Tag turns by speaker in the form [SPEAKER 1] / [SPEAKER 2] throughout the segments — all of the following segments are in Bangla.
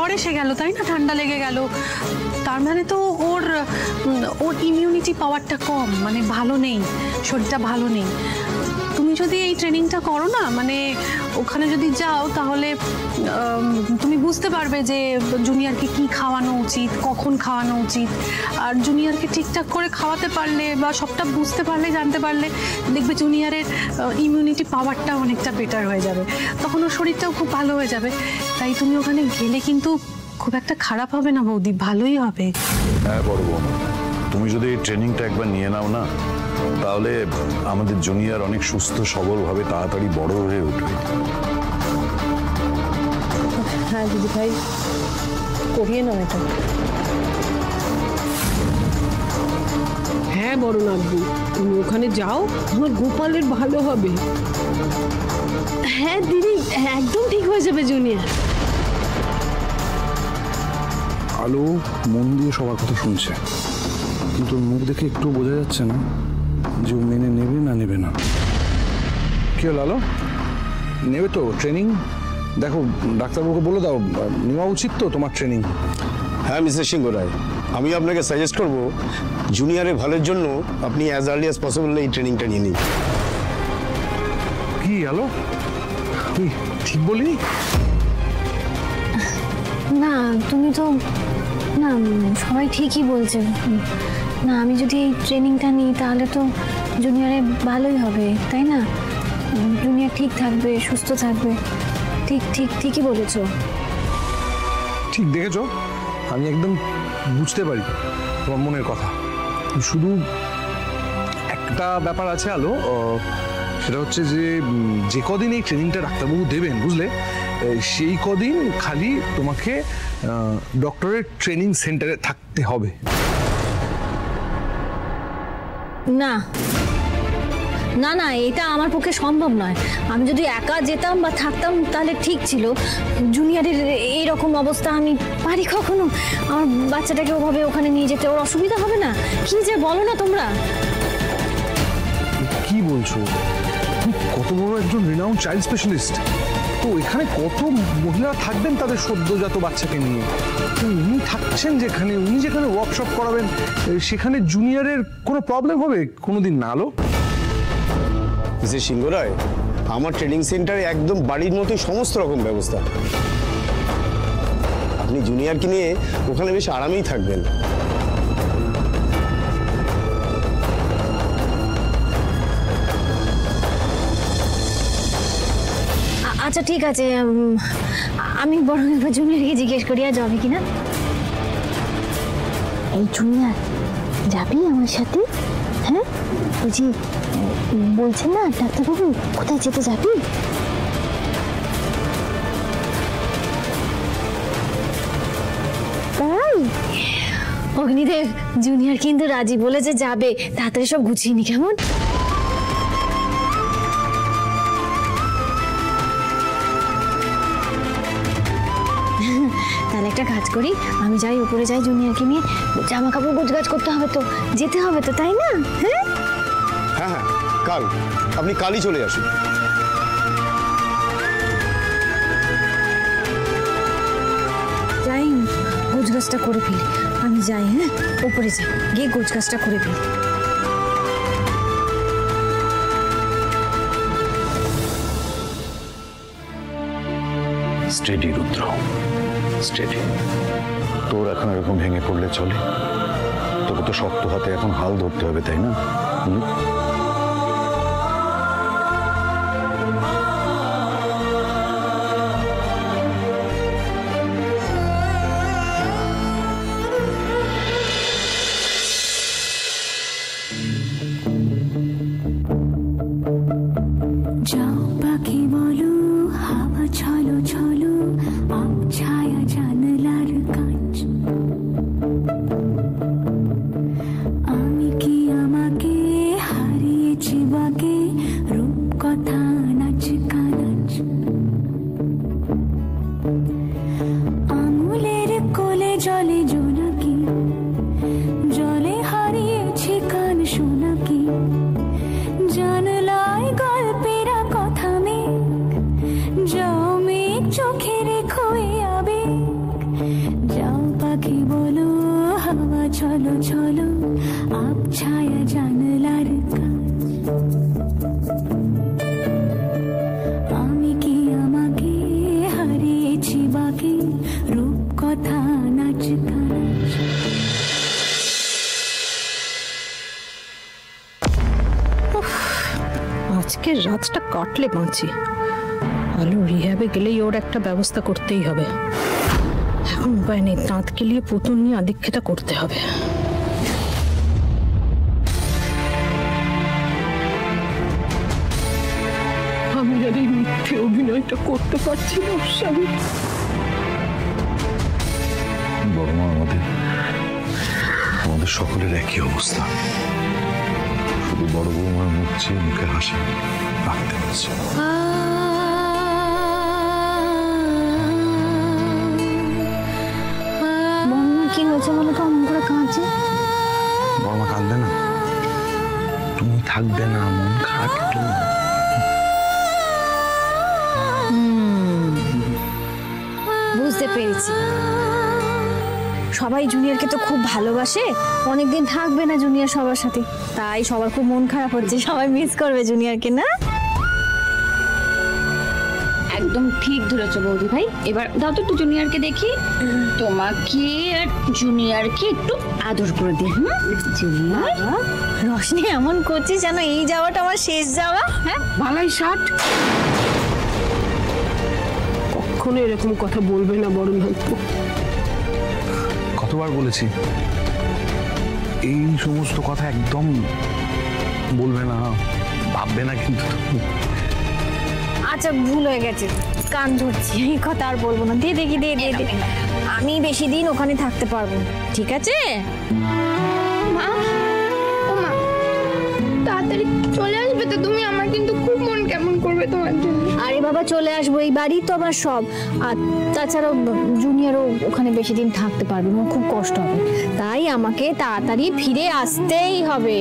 [SPEAKER 1] জ্বর এসে গেল, তাই না? ঠান্ডা লেগে গেল, তার মানে তো ওর ইমিউনিটি পাওয়ারটা কম, মানে ভালো নেই, শরীরটা ভালো নেই। তুমি যদি এই ট্রেনিংটা করো না, মানে ওখানে যদি যাও, তাহলে তুমি বুঝতে পারবে যে জুনিয়রকে কি খাওয়ানো উচিত, কখন খাওয়ানো উচিত। আর জুনিয়রকে ঠিকঠাক করে খাওয়াতে পারলে বা সবটা বুঝতে পারলে, জানতে পারলে, দেখবে জুনিয়রের ইমিউনিটি পাওয়ারটা অনেকটা বেটার হয়ে যাবে, তখন ওর শরীরটাও খুব ভালো হয়ে যাবে। তাই তুমি ওখানে গেলে কিন্তু খুব একটা খারাপ হবে না বৌদি, ভালোই হবে।
[SPEAKER 2] হ্যাঁ বড় বৌমা, তুমি যদি এই ট্রেনিংটা একবার নিয়ে নাও না, তাহলে আমাদের জুনিয়র অনেক সুস্থ সবল ভাবে তাড়াতাড়ি বড় হয়ে উঠবে।
[SPEAKER 1] হ্যাঁ দিদি ভাই, করিয়ে নাও এটা।
[SPEAKER 3] হ্যাঁ বড় নাগবু, তুমি ওখানে যাও, আমার গোপালের ভালো হবে।
[SPEAKER 4] হ্যাঁ দিদি, একদম ঠিক হয়ে যাবে জুনিয়র।
[SPEAKER 5] আলো মন দিয়ে সবার কথা শুনছে, কিন্তু মুখ দেখে একটু বোঝা যাচ্ছে না যে ও মেনে নেবে না নেবে না। কি হলো আলো, নেবে তো ট্রেনিং? দেখো ডাক্তারবাবুকে বলে দাও, নেওয়া উচিত তো তোমার ট্রেনিং।
[SPEAKER 6] হ্যাঁ মিস্টার সিংহ রায়, আমি আপনাকে সাজেস্ট করব জুনিয়রের ভালোর জন্য আপনি অ্যাজ আর্লি অ্যাজ পসিবল এই ট্রেনিংটা নিয়ে নিন।
[SPEAKER 5] কি আলো, তুই ঠিক বলি?
[SPEAKER 4] না তুমি তো, না সবাই ঠিকই বলছে। না আমি যদি এই ট্রেনিংটা নিই তাহলে তো জুনিয়রে ভালোই হবে, তাই না? জুনিয়র ঠিক থাকবে, সুস্থ থাকবে। ঠিক ঠিক ঠিকই বলেছো।
[SPEAKER 5] ঠিক দেখেছো, আমি একদম বুঝতে পারি তোমার মনের কথা। শুধু একটা ব্যাপার আছে আলো, সেটা হচ্ছে যে কদিন এই ট্রেনিংটা ডাক্তারবাবু দেবেন, বুঝলে, সেই কদিন খালি তোমাকে ডক্টরের ট্রেনিং সেন্টারে থাকতে হবে।
[SPEAKER 4] না না না, এটা আমার পক্ষে সম্ভব নয়। আমি যদি একা যেতাম বা থাকতাম তাহলে ঠিক ছিল। জুনিয়রের এইরকম অবস্থা, আমি পারি কখনো আমার বাচ্চাটাকে ওভাবে ওখানে নিয়ে যেতে? ওর অসুবিধা হবে না? কি যে বলো না তোমরা।
[SPEAKER 5] কি বলছো? কত বড় একজন রিনাউন্ড চাইল্ড স্পেশালিস্ট, তো এখানে কত মহিলা থাকবেন তাদের সদ্যজাত বাচ্চাকে নিয়ে। উনি থাকছেন যেখানে, উনি যেখানে ওয়ার্কশপ করাবেন, সেখানে জুনিয়রের কোনো প্রবলেম হবে কোনোদিন না আলো?
[SPEAKER 6] মিস্টার সিংহ রায়, আমার ট্রেনিং সেন্টারে একদম বাড়ির মতোই সমস্ত রকম ব্যবস্থা। আপনি জুনিয়রকে নিয়ে ওখানে বেশ আরামেই থাকবেন।
[SPEAKER 4] আচ্ছা ঠিক আছে, আমি বরং একবার জুনিয়রকে জিজ্ঞেস করি আর যাবে কিনা। এই জুনিয়র, যাবি আমার সাথে? হ্যাঁ, ওই যে বলছেন না ডাক্তারবাবু, কোথায় যেতে যাবি? তাই অগ্নিদেব, জুনিয়র কিন্তু রাজি বলেছে যাবে। তাড়াতাড়ি সব গুছিয়ে নি, কেমন? তাহলে একটা কাজ করি, আমি যাই, উপরে যাই, জুনিয়রকে নিয়ে জামা কাপড় গোছগাছ করতে হবে তো, যেতে হবে তো, তাই না? হ্যাঁ
[SPEAKER 6] হ্যাঁ হ্যাঁ, কাল আপনি কালই চলে আসুন।
[SPEAKER 4] যাই, গোছগাছটা করে ফেলি। আমি যাই, হ্যাঁ উপরে যাই, গিয়ে গোছগাছটা করে ফেলি।
[SPEAKER 2] স্টেডি রুদ্র, স্টেডি। তোর এখন এরকম ভেঙে পড়লে চলে? তোকে তো শক্ত হাতে এখন হাল ধরতে হবে, তাই না?
[SPEAKER 7] যাও পাখি বলো, হাওয়া ছলো ছলো, ছায়া জানলার কাঁচ। আমি কি আমাকে হারিয়েছি বাগে, রূপ কথা নাচ কানাচ। আঙুলের কোলে জলে জোনাকি, জলে হারিয়েছি কান শোনাকি। জানলায় গল্পেরা কথা মেঘ, যাও মেঘ চোখে রেখো আবেগ। চলো চলো আব ছায়া জানলার কাজ আমি কি আমাকে হারিয়েছি বাকি রূপ কথা নাচ গান
[SPEAKER 3] আজকে রাতটা কাটলে বাঁচি। আলু রিহ্যাবে গেলেই ওর একটা ব্যবস্থা করতেই হবে। এখন উপায় নেই, দাঁত কেলিয়ে পুতুল নিয়ে আদিক্ষেতা করতে হবে। আমি আর এই মিথ্যে অভিনয়টা করতে পারছি না ওর স্বামী।
[SPEAKER 2] বড় মা, আমাদের সকলের একই অবস্থা। শুধু বড় বৌমার মুখ চেয়ে মুখে হাসি রাখতে পারছে।
[SPEAKER 4] কি হয়েছে বলো তো? অমন করে কাঁদছে।
[SPEAKER 5] বড় মা কাঁদবে না, তুমি থাকবে না, মন খারাপ একটু।
[SPEAKER 4] বুঝতে পেরেছি, সবাই জুনিয়রকে তো খুব ভালোবাসে, অনেকদিন থাকবে না জুনিয়র সবার সাথে, তাই সবার খুব মন খারাপ হচ্ছে, সবাই মিস করবে জুনিয়রকে না?
[SPEAKER 8] একদম ঠিক ধরেছো বৌদি ভাই। এবার দাও তো একটু জুনিয়রকে দেখি। তোমাকে আর জুনিয়রকে একটু আদর করে দিই। জুনিয়র,
[SPEAKER 4] রশনি এমন করছিস যেন এই যাওয়াটা আমার শেষ যাওয়া। হ্যাঁ,
[SPEAKER 3] বালাই ষাট, কখনো এরকম কথা বলবে না বড় নাতবু।
[SPEAKER 5] কতবার বলেছি এই সমস্ত কথা একদম বলবে না, ভাববে না কিন্তু।
[SPEAKER 4] আচ্ছা ভুল হয়ে গেছে, কান ধরছি, এই কথা আর বলবো না। দে দেখি, দে দে দে। আমি বেশি দিন ওখানে থাকতে পারবো না, ঠিক আছে?
[SPEAKER 9] মা, ও মা, তাড়াতাড়ি চলে আসবে তো তুমি? আমার কিন্তু খুব মন কেমন করবে তোমার জন্য।
[SPEAKER 4] আরে বাবা চলে আসবো, এই বাড়ি তো আমার সব। আর তাছাড়াও জুনিয়রও ওখানে বেশি দিন থাকতে পারবে না, খুব কষ্ট হবে, তাই আমাকে তাড়াতাড়ি ফিরে আসতেই হবে।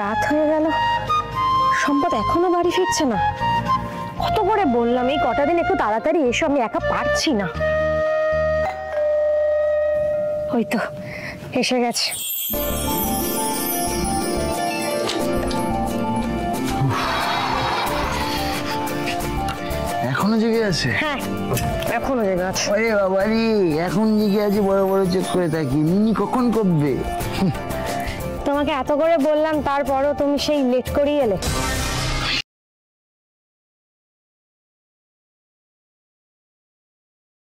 [SPEAKER 10] রাত হয়ে গেল, সম্পদ এখনো বাড়ি ফিরছে না। কত করে বললাম এই কটা দিন একটু তাড়াতাড়ি এসো, আমি একা পারছি না। ওই তো এসে গেছে।
[SPEAKER 11] এখনো জেগে আছে?
[SPEAKER 10] হ্যাঁ এখনো জেগে আছে।
[SPEAKER 11] আরে বাবা রে, এখন জেগে আছে, বড় বড় চোখ করে থাকি। নিনি কখন করবে?
[SPEAKER 10] তোমাকে এত করে বললাম, তারপরও তুমি সেই লেট করেই এলে।